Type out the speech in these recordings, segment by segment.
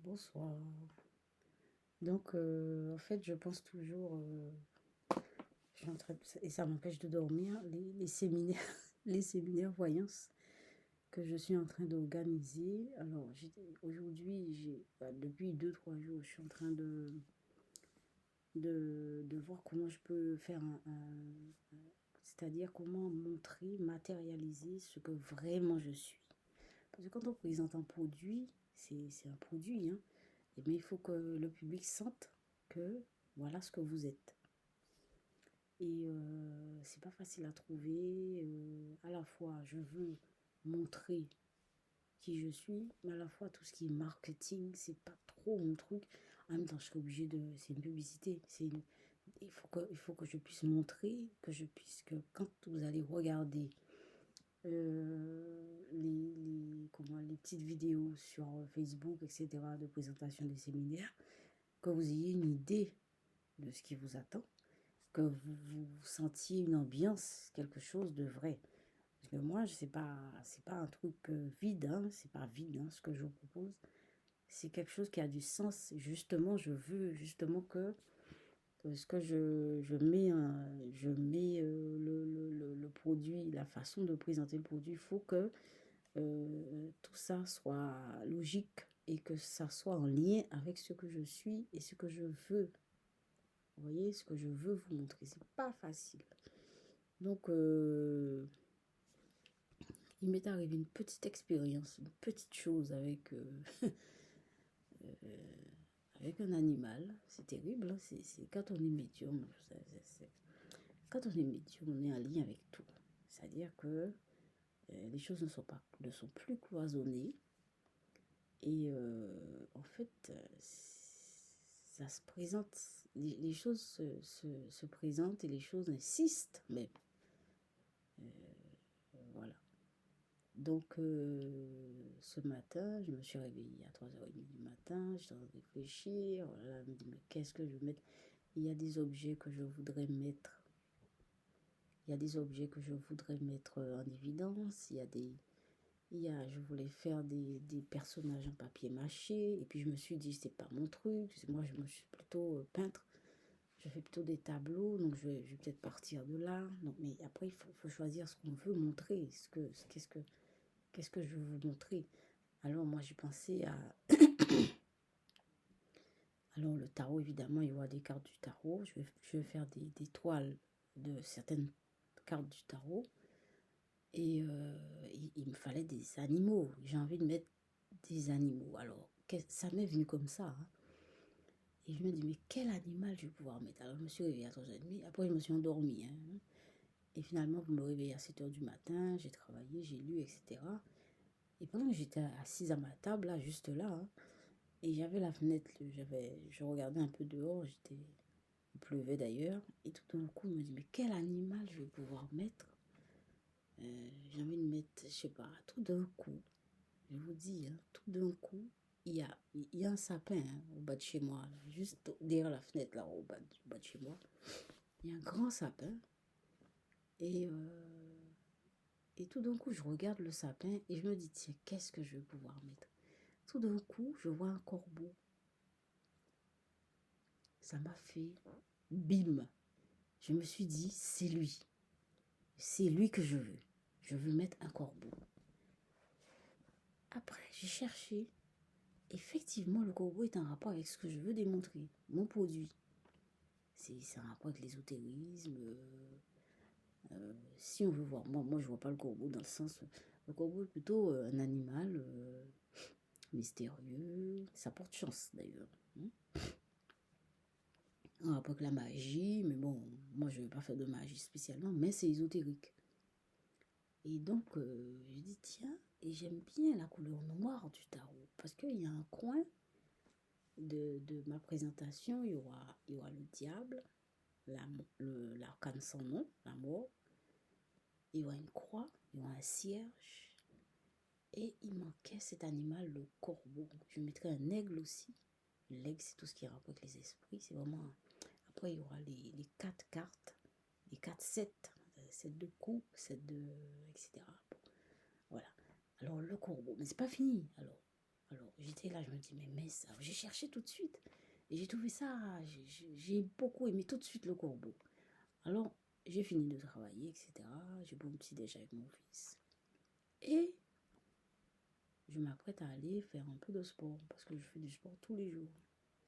Bonsoir. Donc, en fait, je pense toujours, je suis en train et ça m'empêche de dormir, les séminaires, les séminaires voyance que je suis en train d'organiser. Alors, aujourd'hui, depuis 2, 3 jours, je suis en train de voir comment je peux faire c'est-à-dire comment montrer, matérialiser ce que vraiment je suis. Parce que quand on présente un produit, c'est un produit, hein. Mais il faut que le public sente que voilà ce que vous êtes. Et c'est pas facile à trouver. À la fois, je veux montrer qui je suis, mais à la fois, tout ce qui est marketing, c'est pas trop mon truc. En même temps, je serais obligée de. C'est une publicité. Il faut que je puisse montrer, que quand vous allez regarder les petites vidéos sur Facebook, etc., de présentation des séminaires, que vous ayez une idée de ce qui vous attend, que vous sentiez une ambiance, quelque chose de vrai. Parce que moi, c'est pas un truc vide, hein, c'est pas vide, hein, ce que je vous propose. C'est quelque chose qui a du sens. Justement, je veux justement que ce que je mets le produit, la façon de présenter le produit, il faut que tout ça soit logique et que ça soit en lien avec ce que je suis et ce que je veux. Vous voyez, ce que je veux vous montrer, c'est pas facile. Donc, il m'est arrivé une petite expérience, une petite chose avec un animal. C'est terrible, hein. C'est quand on est médium. Quand on est médium, on est en lien avec tout. C'est-à-dire que les choses ne sont plus cloisonnées. Et en fait, ça se présente, les choses se présentent et les choses insistent même. Voilà. Donc, ce matin, je me suis réveillée à 3h30 du matin, j'étais en train de réfléchir, voilà, je me dis, mais qu'est-ce que je vais mettre? Il y a des objets que je voudrais mettre, il y a des objets que je voudrais mettre en évidence, je voulais faire des personnages en papier mâché, et puis je me suis dit, c'est pas mon truc, moi je me suis plutôt peintre, je fais plutôt des tableaux, donc je vais peut-être partir de là. Donc, mais après, il faut choisir ce qu'on veut montrer, qu'est-ce que je veux vous montrer. Alors moi j'ai pensé à... Alors le tarot, évidemment, il y aura des cartes du tarot. Je vais faire des toiles de certaines cartes du tarot. Et il me fallait des animaux. J'ai envie de mettre des animaux. Alors ça m'est venu comme ça, hein. Et je me dis, mais quel animal je vais pouvoir mettre? Alors je me suis réveillée à 3h30. Après je me suis endormie, hein. Et finalement, vous me réveillez à 7h du matin. J'ai travaillé, j'ai lu, etc. Et pendant que j'étais assise à ma table, là, juste là, hein, et j'avais la fenêtre, je regardais un peu dehors, il pleuvait d'ailleurs, et tout d'un coup, je me dis, mais quel animal je vais pouvoir mettre? J'ai envie de mettre, je sais pas, tout d'un coup, je vous dis, hein, tout d'un coup, il y a un sapin, hein, au bas de chez moi, là, juste derrière la fenêtre, là, au bas de chez moi. Il y a un grand sapin, et, et tout d'un coup, je regarde le sapin, et je me dis, tiens, qu'est-ce que je vais pouvoir mettre? Tout d'un coup, je vois un corbeau. Ça m'a fait bim. Je me suis dit, c'est lui. C'est lui que je veux. Je veux mettre un corbeau. Après, j'ai cherché. Effectivement, le corbeau est en rapport avec ce que je veux démontrer. Mon produit. C'est un rapport avec l'ésotérisme. Si on veut voir, moi je vois pas le corbeau dans le sens... Le corbeau est plutôt un animal mystérieux. Ça porte chance d'ailleurs, hein. Un rapport avec la magie. Mais bon, moi je ne vais pas faire de magie spécialement. Mais c'est ésotérique. Et donc, je dis, tiens, et j'aime bien la couleur noire du tarot. Parce qu'il y a un coin de ma présentation, il y aura le diable, l'arcane sans nom, la mort. Il y aura une croix, il y aura un cierge. Et il manquait cet animal, le corbeau. Je mettrai un aigle aussi. L'aigle, c'est tout ce qui rapporte les esprits. C'est vraiment... Après, il y aura les 4 cartes, les 4 sets. 7 de coupe, 7 de... etc. Voilà. Alors, le corbeau. Mais c'est pas fini. Alors, j'étais là, je me dis, mais ça, j'ai cherché tout de suite. Et j'ai trouvé ça, j'ai beaucoup aimé tout de suite le corbeau. Alors, j'ai fini de travailler, etc. J'ai pris un petit déj avec mon fils. Et je m'apprête à aller faire un peu de sport, parce que je fais du sport tous les jours.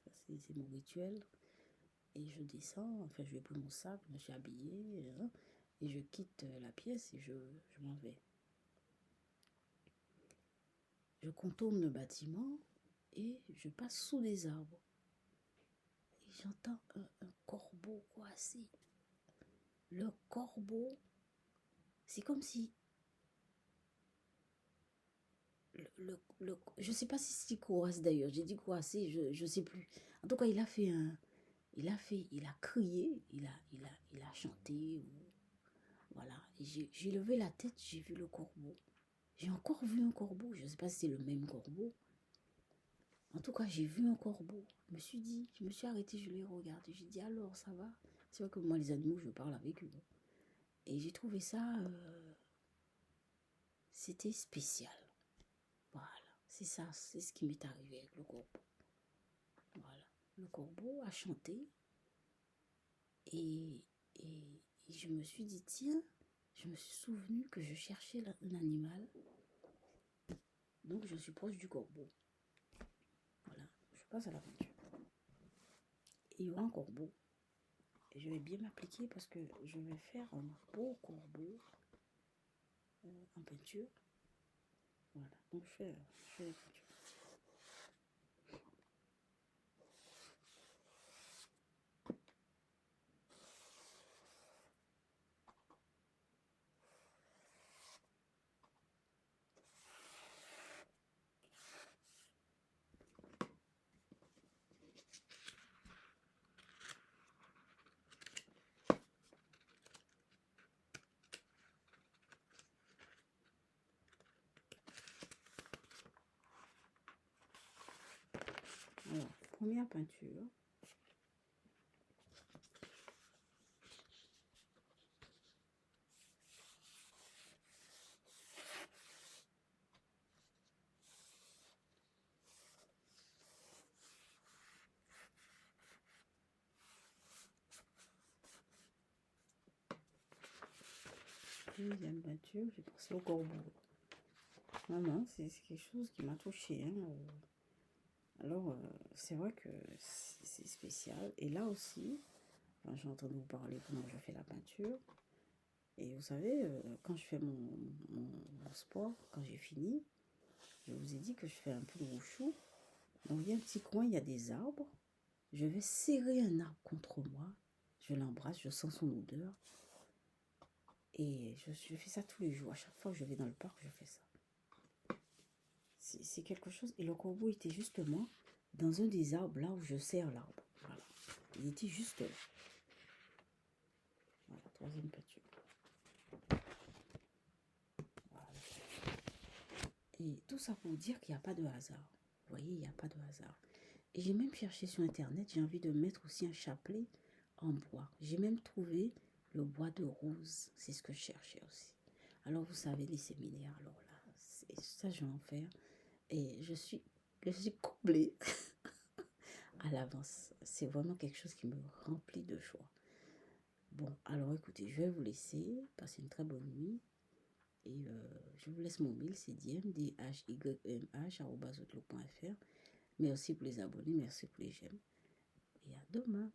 Ça, c'est mon rituel. Et je descends, enfin, je vais prendre mon sac, je me suis habillée, hein, et je quitte la pièce et je m'en vais. Je contourne le bâtiment et je passe sous des arbres. Et j'entends un corbeau coincé. Le corbeau, c'est comme si... je sais pas si c'est coincé d'ailleurs, j'ai dit coincé, je sais plus. En tout cas, il a crié, il a chanté. Voilà, et j'ai levé la tête, j'ai vu le corbeau. J'ai encore vu un corbeau, je ne sais pas si c'est le même corbeau. En tout cas, j'ai vu un corbeau. Je me suis arrêtée, je l'ai regardé. J'ai dit, alors, ça va? C'est vrai que moi, les animaux, je parle avec eux. Et j'ai trouvé ça, c'était spécial. Voilà, c'est ça, c'est ce qui m'est arrivé avec le corbeau. Voilà, le corbeau a chanté. Et, et je me suis dit, tiens, je me suis souvenu que je cherchais un animal. Donc, je suis proche du corbeau. Voilà, je passe à l'aventure. Et il y aura un corbeau. Et je vais bien m'appliquer parce que je vais faire un beau corbeau en peinture. Voilà, donc je fais les peintures. Alors, première peinture. Deuxième peinture, j'ai pensé au corbeau. Non, c'est quelque chose qui m'a touchée. Hein. Alors, c'est vrai que c'est spécial. Et là aussi, enfin, j'ai entendu vous parler comment je fais la peinture. Et vous savez, quand je fais mon sport, quand j'ai fini, je vous ai dit que je fais un peu de wushu. Donc, il y a un petit coin, il y a des arbres. Je vais serrer un arbre contre moi. Je l'embrasse, je sens son odeur. Et je fais ça tous les jours. À chaque fois que je vais dans le parc, je fais ça. C'est quelque chose. Et le corbeau était justement dans un des arbres là où je serre l'arbre. Voilà. Il était juste là. Voilà, troisième peinture. Voilà. Et tout ça pour dire qu'il n'y a pas de hasard. Vous voyez, il n'y a pas de hasard. Et j'ai même cherché sur internet, j'ai envie de mettre aussi un chapelet en bois. J'ai même trouvé le bois de rose. C'est ce que je cherchais aussi. Alors vous savez, les séminaires, alors là, ça je vais en faire. Et je suis comblée à l'avance. C'est vraiment quelque chose qui me remplit de joie. Bon, alors écoutez, je vais vous laisser. Passer une très bonne nuit. Et je vous laisse mon mail, c'est dmhymh@outlook.fr. Merci pour les abonnés, merci pour les j'aime. Et à demain.